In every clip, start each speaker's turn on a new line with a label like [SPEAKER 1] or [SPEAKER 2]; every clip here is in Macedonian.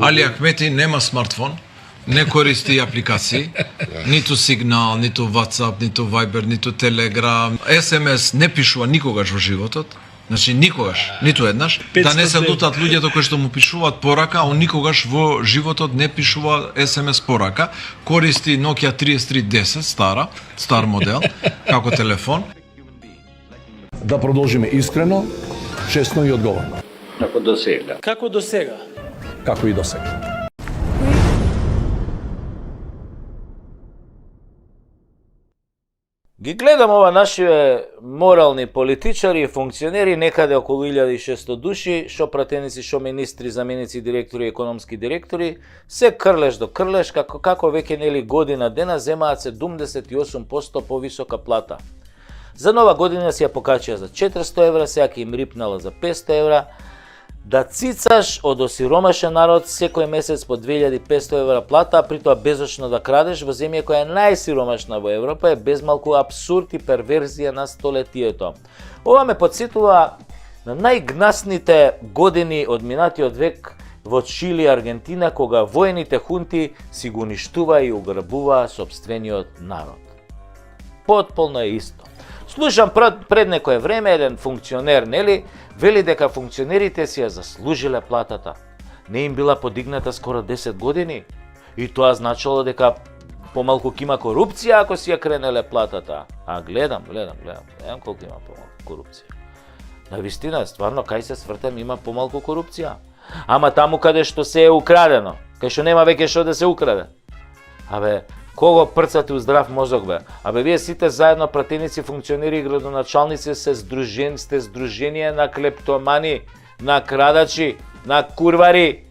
[SPEAKER 1] Али Ахмети нема смартфон, не користи апликации, ниту Сигнал, ниту WhatsApp, ниту Viber, ниту Telegram. SMS не пишува никогаш во животот. Значи никогаш, ниту еднаш, да не се лутат луѓето кои што му пишуваат порака, а он никогаш во животот не пишува SMS порака, користи Nokia 3310, стар модел, како телефон.
[SPEAKER 2] Да продолжиме искрено, честно и одговорно.
[SPEAKER 3] Како до сега.
[SPEAKER 4] Како до сега?
[SPEAKER 2] Како и до сега.
[SPEAKER 5] Ги гледам ова нашиве морални политичари и функционери, некаде околу 1600 души, шо пратеници, шо министри, заменици, директори, економски директори, се крлеш до крлеш, како веќе нели година дена земаат 78% повисока плата. За нова година си ја покачија за 400 евра, сега ќе им рипнала за 500 евра. Да цицаш од осиромашен народ секој месец по 2500 евра плата, а при тоа безочно да крадеш во земја која е најсиромашна во Европа, е безмалку абсурд и перверзија на столетието. Ова ме подсетува на најгнасните години од минатиот век во Чили и Аргентина, кога воените хунти си го уништуваа и уграбуваа сопствениот народ. Потполно е исто. Слушам пред некое време еден функционер, нели, вели дека функционерите си ја заслужиле платата. Не им била подигната скоро 10 години и тоа значило дека помалку ќе има корупција ако си ја кренеле платата. А гледам колку има помалку корупција. На вистина, стварно, кај се свртам има помалку корупција. Ама таму каде што се е украдено, кај што нема веќе што да се украде. Абе, кого прцате у здрав мозок, бе? Абе, вие сите заедно, пратеници, функционери и градоначалници, сте здружение на клептомани, на крадачи, на курвари.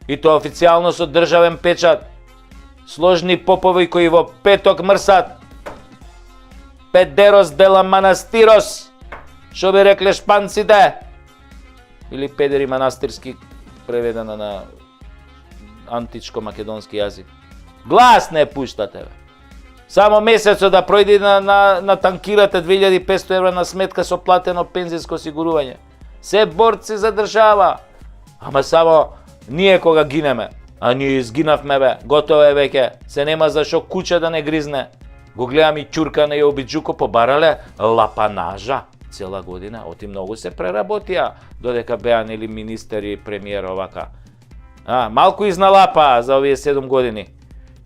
[SPEAKER 5] И тоа официјално со државен печат. Сложни попови кои во петок мрсат. Педерос дела манастирос, шо би рекле шпанците. Или педери манастирски, преведено на античко-македонски јазик. Глас не пуштате, бе. Само месецот да пројде на танкирате 2500 евра на сметка со платено пензиско осигурување. Се борци за држава. Ама само ние кога гинеме, а ние изгинавме, бе, готово е веќе, се нема за шо куча да не гризне. Го гледам и Ќуркана и Обиджуко побарале лапанажа цела година, оти многу се преработија, додека беа нели министер и премиер овака. Малку изналапа за овие 7 години.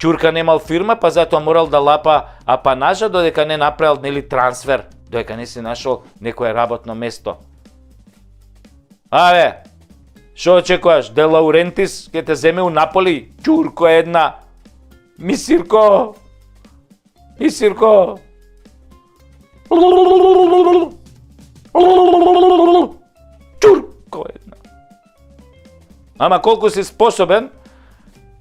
[SPEAKER 5] Ќурка немал фирма, па затоа морал да лапа апанажа, додека не направил нели трансфер, додека не си нашол некое работно место. Шо очекуваш? Де Лаурентис ќе те земе у Наполи? Ќурко една. Мисирко. Ќурко една. Ама колку си способен,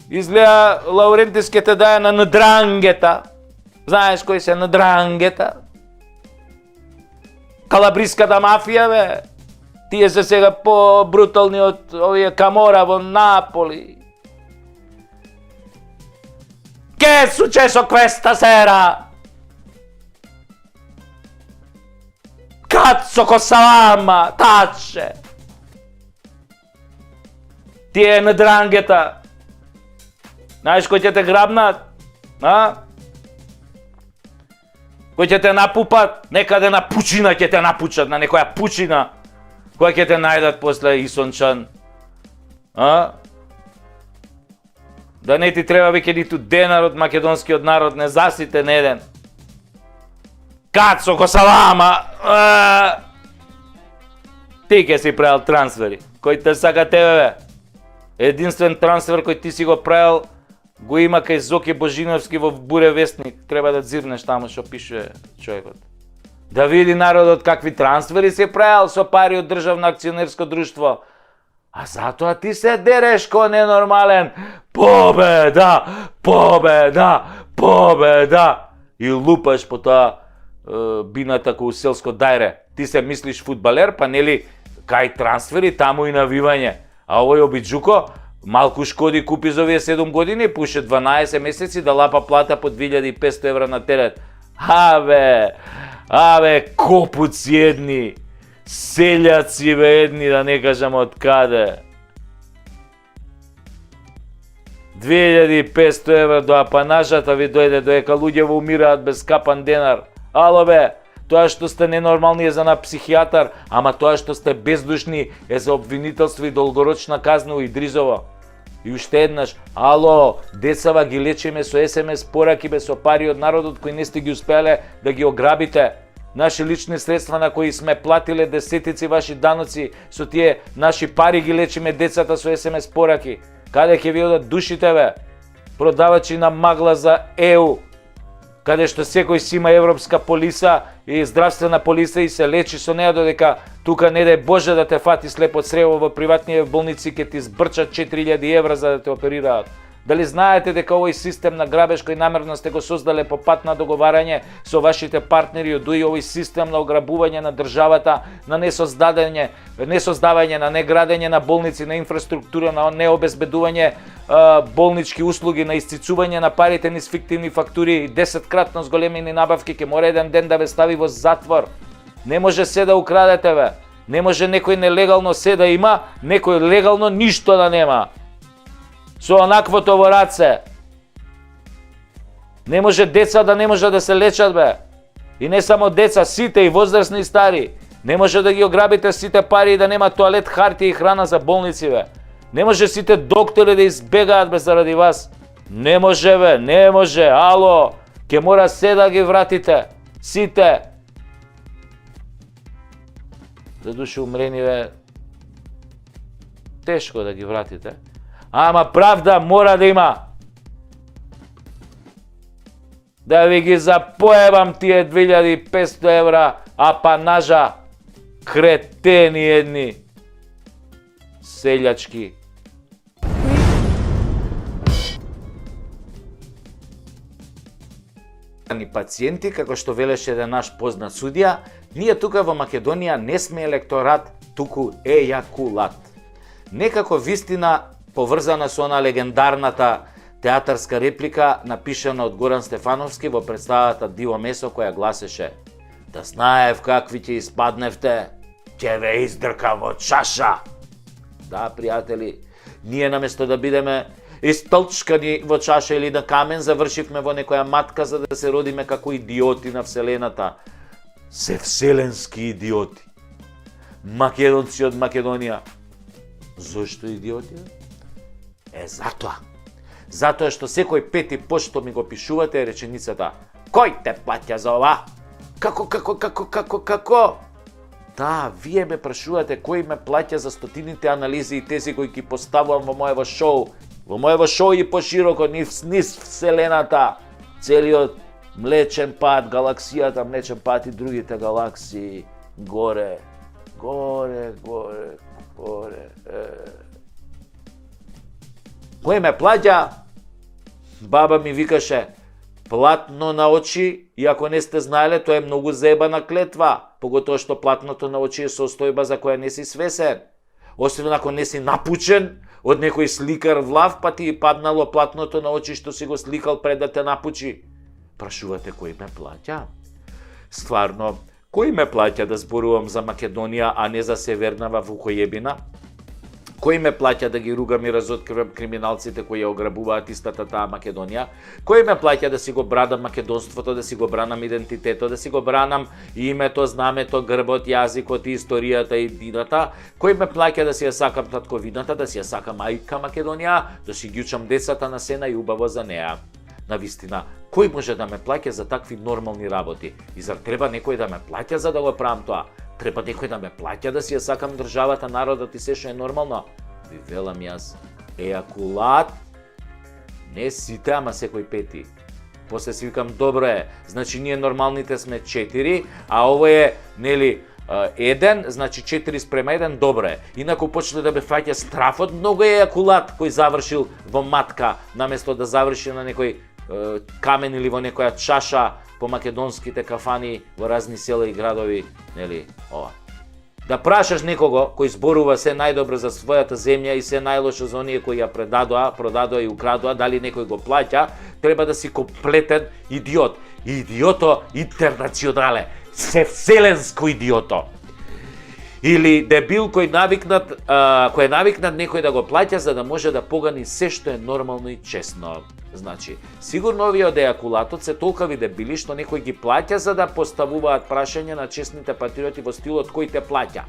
[SPEAKER 5] изгледа Лаурентис ке те даја на Ндрангета. Знаеш кои се Ндрангета? Калабриската мафија, бе. Тие се сега по-брутални од овие Камора во Наполи. Che è successo questa sera? Cazzo Kosalama, tacce! Тие Ндрангета. Знаеш кој ќе те грабнат? Кој ќе те напупат? Некаде на пучина ќе те напучат, на некоја пучина, која ќе те најдат после Исончан. Да не ти треба веќе ниту денар од македонскиот народ, не засите на еден. Кацо Косалама! Ти ќе си правил трансфери. Кој те сака тебе, бе? Единствен трансфер кој ти си го правил, го има кај Зоки Божиновски во Буре вестник. Треба да дзирнеш таму што пише човекот. Да види народот какви трансфери се правил со пари од државно акционерско друштво. А затоа ти се дереш ко ненормален. Победа! Победа! Победа! И лупаш по тоа бината кој селско дајре. Ти се мислиш фудбалер, па нели кај трансфери таму и навивање. А овој Обиджуко малку шкоди купи за овие 7 години, пуше 12 месеци да лапа плата по 2500 евра на терет. Абе, копуци едни, селјаци едни, да не кажам од каде. 2500 евра до апанажата ви дојде доека луѓето умираат без капан денар. Ало бе, тоа што сте ненормални е за на психијатар, ама тоа што сте бездушни е за обвинителство и долгорочна казна у Идризово. И уште еднаш, ало, децава ги лечиме со СМС пораки бе со пари од народот кои не сте ги успеале да ги ограбите. Наши лични средства на кои сме платиле десетици ваши даноци, со тие наши пари ги лечиме децата со СМС пораки. Каде ќе ви одат душите бе? Продавачи на магла за ЕУ, каде што секој си има европска полиса и здравствена полиса и се лечи со неа додека тука не дај Боже да те фати слепо црево во приватни болници ке ти збрчат 4000 евра за да те оперираат. Дали знаете дека овој систем на грабеж кој намерно сте го создале по пат на договарање со вашите партнери од УИ, овој систем на ограбување на државата, на несоздавање, на неградење на болници, на инфраструктура, на необезбедување болнички услуги, на исцицување на парите низ фиктивни фактури, 10-кратно зголемени набавки, ке мора еден ден да ве стави во затвор. Не може се да украдете бе. Не може некој нелегално се да има, некој легално ништо да нема. Со онаквото во раце. Не може деца да не може да се лечат бе. И не само деца, сите и возрастни и стари. Не може да ги ограбите сите пари и да нема тоалет, хартија и храна за болници бе. Не може сите доктори да избегаат бе заради вас. Не може бе, не може. Ало, ке мора се да ги вратите. Сите. За души умрени бе. Тешко да ги вратите. Ама правда мора да има. Да ви ги запоебам тие 2500 евра апанажа. Кретени едни. Селјачки. Пациенти, како што велеше еден наш познат судија, ние тука во Македонија не сме електорат, туку ејакулат. Некако вистина поврзана со она легендарната театарска реплика напишана од Горан Стефановски во представата Диво месо која гласеше: "Да знаев какви ќе испадневте, ќе ве издрка во чаша." Да, пријатели, ние наместо да бидеме истолчкани во чаша или на камен, завршивме во некоја матка за да се родиме како идиоти на вселената. Се вселенски идиоти. Македонци од Македонија. Зошто идиоти? Затоа. Затоа што секој пети пост што ми го пишувате е реченицата: "Кој те плаќа за ова?" Како? Да, вие ме прашувате кој ме плаќа за стотините анализи и тези кои ги поставувам во моево шоу. Во моево шоу и пошироко низ вселената, целиот Млечен пат, галаксијата Млечен пат и другите галаксии, горе. Кој ме плаќа? Баба ми викаше: "Платно на очи", и ако не сте знаеле, тоа е многу заебана клетва, поготоа што платното на очи е состојба за која не си свесен. Освен ако не си напучен од некој сликар влав, па ти паднало платното на очи што си го сликал пред да те напучи. Прашувате кој ме плаќа? Стварно, кој ме плаќа да зборувам за Македонија, а не за Севернава Вукојебина? Кој ме плаќа да ги ругам и разоткривам криминалците кои ја ограбуваат истата таа Македонија? Кој ме плаќа да си го бранам македонството, да си го бранам идентитетот, да си го бранам името, знамето, грбот, јазикот, историјата и дината? Кој ме плаќа да си ја сакам татковината, да си ја сакам мајка Македонија, да си ги учам децата на сена и убаво за неа? Навистина, кој може да ме плаќа за такви нормални работи? И зар треба некој да ме плаќа за да го правам тоа? Треба некој да ме плаќа да си ја сакам државата, народот и се што е нормално? Ви велам јас, ејакулат, не сите, ама секој пети. После си викам, добро е, значи ние нормалните сме 4, а ово е, нели, 1, значи 4:1, добро е. Инаку почне да ме фаќа страфот, многу ејакулат кој завршил во матка, наместо да заврши на некој камен или во некоја чаша по македонските кафани во разни села и градови, нели, ова. Да прашаш некого кој зборува се најдобро за својата земја и се најлошо за оние кои ја продадоа и украдоа, дали некој го плаќа, треба да си комплетен идиот. Идиото интернационале, се вселенско идиото. Или дебил кој е навикнат некој да го плаќа за да може да погани се што е нормално и честно. Значи, сигурно овие од ејакулатот се толкави дебили што некој ги плаќа за да поставуваат прашања на честните патриоти во стилот кој те плаќа.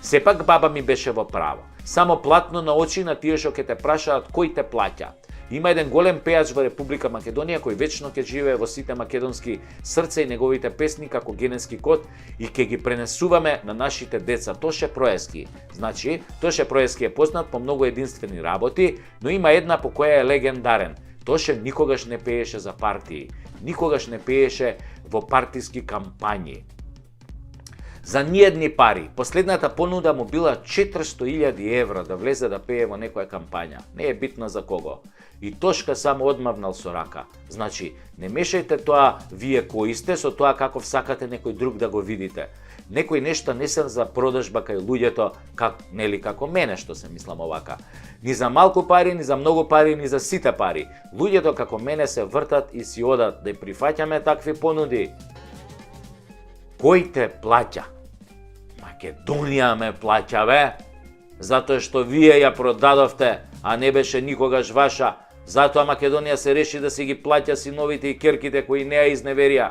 [SPEAKER 5] Сепак баба ми беше во право. Само платно на очи на тие што ќе те прашаат кој те плаќа. Има еден голем пејач во Република Македонија кој вечно ќе живее во сите македонски срца и неговите песни како генетски код и ќе ги пренесуваме на нашите деца. Тоше Проески. Значи, Тоше Проески е познат по многу единствени работи, но има една по која е легендарен. Тоше никогаш не пееше за партии, никогаш не пееше во партиски кампањи. За ниедни пари. Последната понуда му била 400.000 евра да влезе да пее во некоја кампања. Не е битно за кого. И Тошка само одмавнал со рака. Значи, не мешајте тоа вие кои сте со тоа каков сакате некој друг да го видите. Некои нешта не се за продажба кај луѓето, како мене што се мислам овака. Ни за малку пари, ни за многу пари, ни за сите пари. Луѓето како мене се вртат и си одат да прифаќаме такви понуди. Кој те плаќа? Македонија ме плаќа, бе. Затоа што вие ја продадовте, а не беше никогаш ваша. Затоа Македонија се реши да си ги плаќа синовите и керките кои не ја изневерија.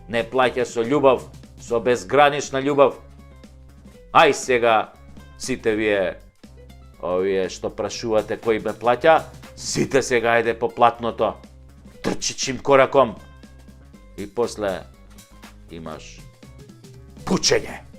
[SPEAKER 5] Не плаќа со љубов, со безгранична љубов. Ај сега, сите вие, овие што прашувате кој ме плаќа, сите сега ајде по платното. Трчи чим кораком. И после имаш пучење.